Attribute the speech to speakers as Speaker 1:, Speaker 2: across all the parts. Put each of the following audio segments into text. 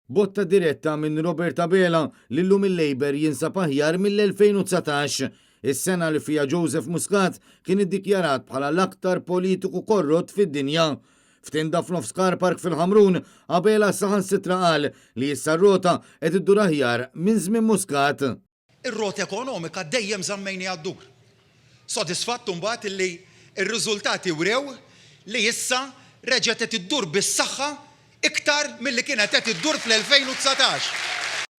Speaker 1: Botta diretta minn Robert Abela li llum il-Labor jinsab aħjar mill-2019. Is-sena li fija Joseph Muscat kien iddikjarat bħala l-aktar politiku korrott fid-dinja. F'tinda f'nofs Car Park fil-Ħamrun, Abela saħansitra qal li issa r-rota qed iddur aħjar minn żmien Muscat.
Speaker 2: Ir-rota ekonomika dejjem żammejni għaddur. Sodisfattu mbagħad li r-riżultati wrew li issa reġgħet qed iddur bis-saħħa iktar milli kienet qed iddur fl-2019.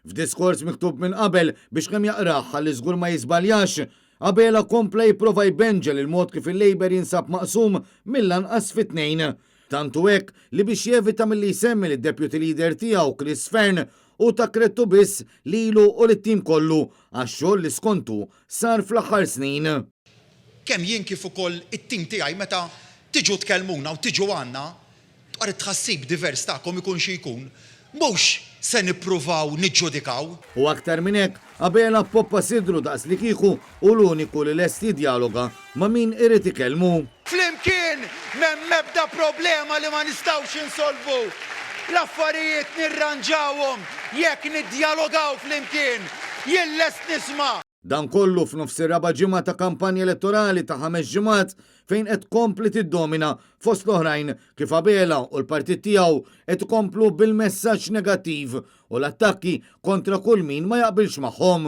Speaker 1: F'diskors miktub minn qabel biex kemm jaqrah ħalli żgur ma jiżbaljax, Abela kompla jipprova jbenġel il-mod kif il-Labor jinsab maqsum mill-anqas fit-tnejn. Tantu hekk li biex jevita milli jsemmi lid-deputy leader tiegħu Chris Fern u takrettu biss lilu u lit-tim kollu għax-xogħol li skontu sar fl-aħħar snin.
Speaker 2: Kemm jien kif ukoll it-tim tiegħi meta tiġu tkellmuna u tiġu għandna dwar it-tħassib divers tagħkom ikun xi jkun, mhux se nippruvaw niġġudikaw.
Speaker 1: U aktar minn hekk, Abela poppa sidru daqs li kieku u l-uniku li lesti dialoga ma' min irid ikellmu.
Speaker 2: Flimkien m'hemm ebda problema li ma nistgħux insolvu. L-affarijiet nirranġawhom jekk niddialogaw flimkien. Jien lest nisma'.
Speaker 1: Dan kollu f'nofs ir-raba' ġimgħa ta' kampanja elettorali ta' 5 ġimgħat fejn qed tkompli tiddomina fost l-oħrajn kif Abela u l-partit tiegħu qed ikomplu bil-messaġġ negattiv u l-attakki kontra kull min ma jaqbilx magħhom.